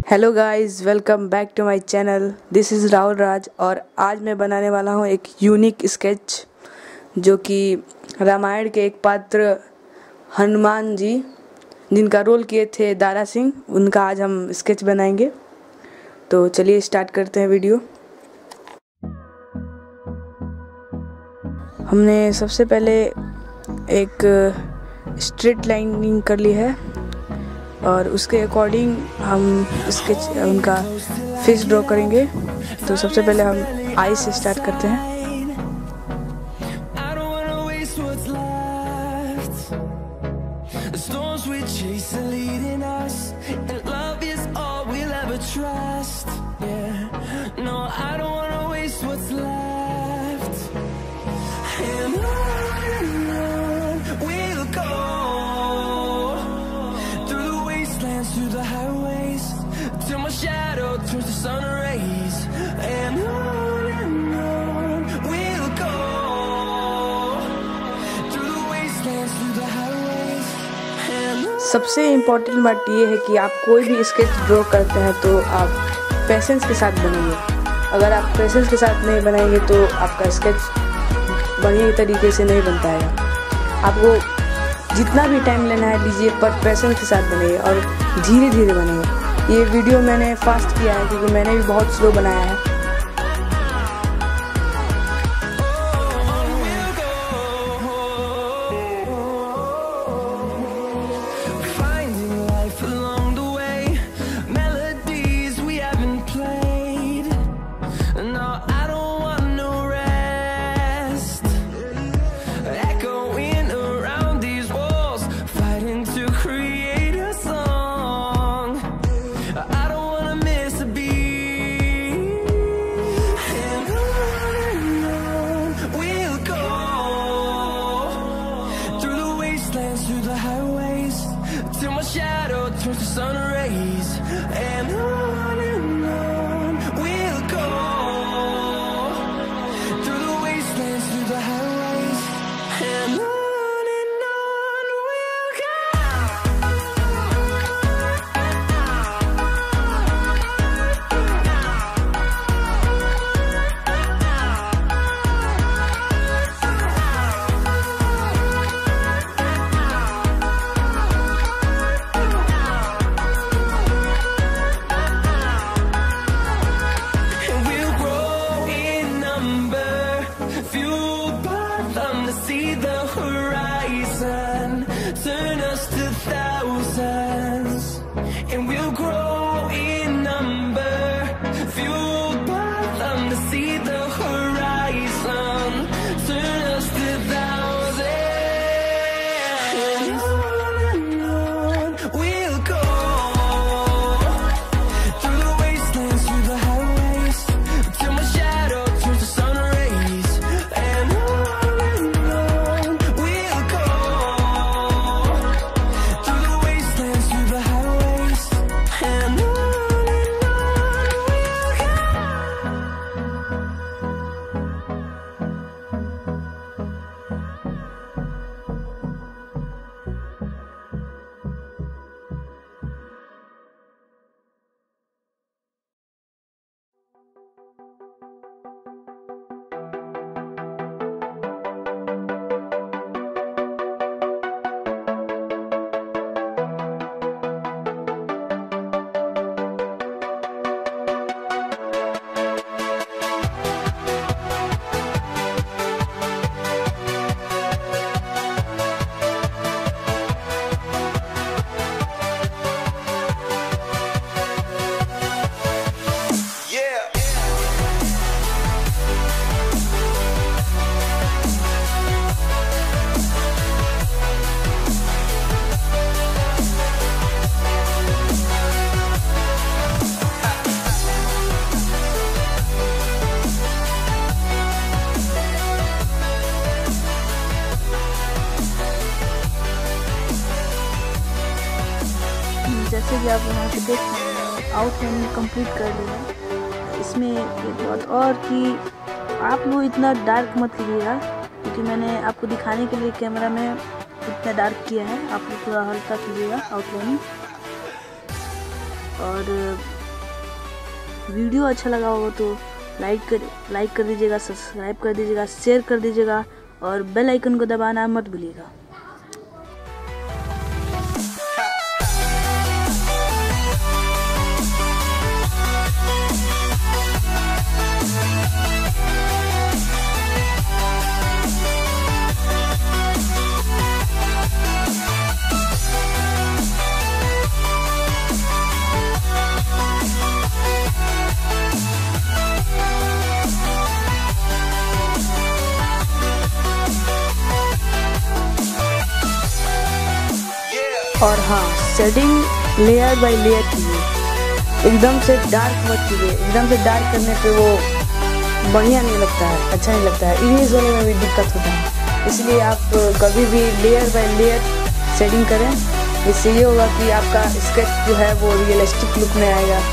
Hello guys, welcome back to my channel. This is Rahul Raj और आज मैं बनाने वाला हूँ एक यूनिक स्केच जो कि रामायण के एक पात्र हनुमान जी जिनका रोल किए थे दारा सिंह, उनका आज हम स्केच बनाएंगे। तो चलिए स्टार्ट करते हैं वीडियो। हमने सबसे पहले एक स्ट्रेट लाइनिंग कर ली है और उसके अकॉर्डिंग हम स्केच उनका फेस ड्रॉ करेंगे। तो सबसे पहले हम आई से स्टार्ट करते हैं। Through the highways, till my shadow turns to sun rays, and on we'll go. Through the wastelands, through the highways, and on. सबसे इम्पोर्टेंट बात ये है कि आप कोई भी स्केच ड्रॉ करते हैं तो आप पेशेंस के साथ बनाइए। अगर आप पेशेंस के साथ नहीं बनाएंगे तो आपका स्केच बढ़िया तरीके से नहीं बन पाएगा। आपको जितना भी टाइम लेना है लीजिए, पर पेशेंस के साथ बनाइए और धीरे धीरे बनाइए। ये वीडियो मैंने फास्ट किया है क्योंकि मैंने भी बहुत स्लो बनाया है। Through the highways, till my shadow turns to sun rays, and on we'll go. Through the wastelands, through the highways, and on we'll go. Turn us to thousands, and we'll grow in number, fueled by them to see the horizon. Turn us to thousands, and on we'll go. Through the wastelands, through the highways, till my shadow turns to sun rays, and on we'll go. जैसे कि आप यहाँ पे देख सकते हैं outline complete कर लिया। इसमें एक बात और कि आप लोग इतना डार्क मत कीजिएगा क्योंकि मैंने आपको दिखाने के लिए कैमरा में इतना डार्क किया है। आप लोग थोड़ा हल्का कीजिएगा आउटलाइन। और वीडियो अच्छा लगा होगा तो लाइक कर दीजिएगा, सब्सक्राइब कर दीजिएगा, शेयर कर दीजिएगा और बेल आइकन को दबाना मत भूलिएगा। और हाँ, शेडिंग लेयर बाय लेयर कीजिए, एकदम से डार्क मत कीजिए। एकदम से डार्क करने पे वो बढ़िया नहीं लगता है, अच्छा नहीं लगता है, इरेज होने में भी दिक्कत होता है। इसलिए आप कभी भी लेयर बाय लेयर शेडिंग करें, इससे ये होगा कि आपका स्केच जो है वो रियलिस्टिक लुक में आएगा।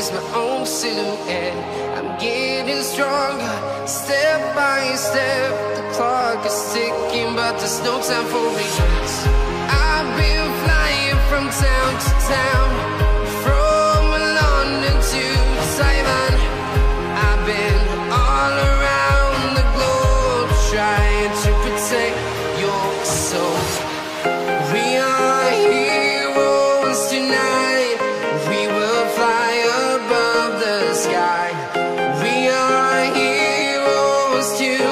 just my own silhouette. I'm getting stronger, step by step. The clock is ticking, but there's no time for regrets. I've been flying from town to town, from London to Taiwan. I've been all around the globe, trying to protect your soul. We are heroes tonight. We will fly above the sky. We are heroes tonight.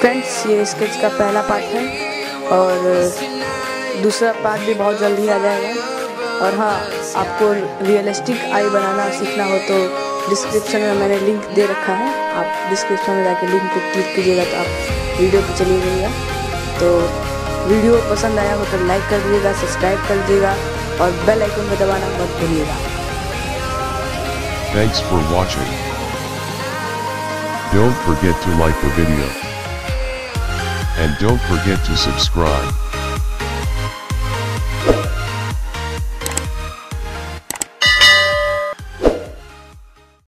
Friends, ये sketch का पहला part है और दूसरा part भी बहुत जल्दी आ जाएगा। और हाँ, आपको रियलिस्टिक आई बनाना सीखना हो तो डिस्क्रिप्शन में मैंने लिंक दे रखा है। आप डिस्क्रिप्शन में जाके लिंक पे क्लिक कीजिएगा तो आप वीडियो पे चली जाइएगा। तो वीडियो पसंद आया हो तो लाइक कर दीजिएगा, सब्सक्राइब कर दीजिएगा और बेल आइकन को दबाना मत भूलिएगा। Thanks for watching. Don't forget to like the video. And don't forget to subscribe.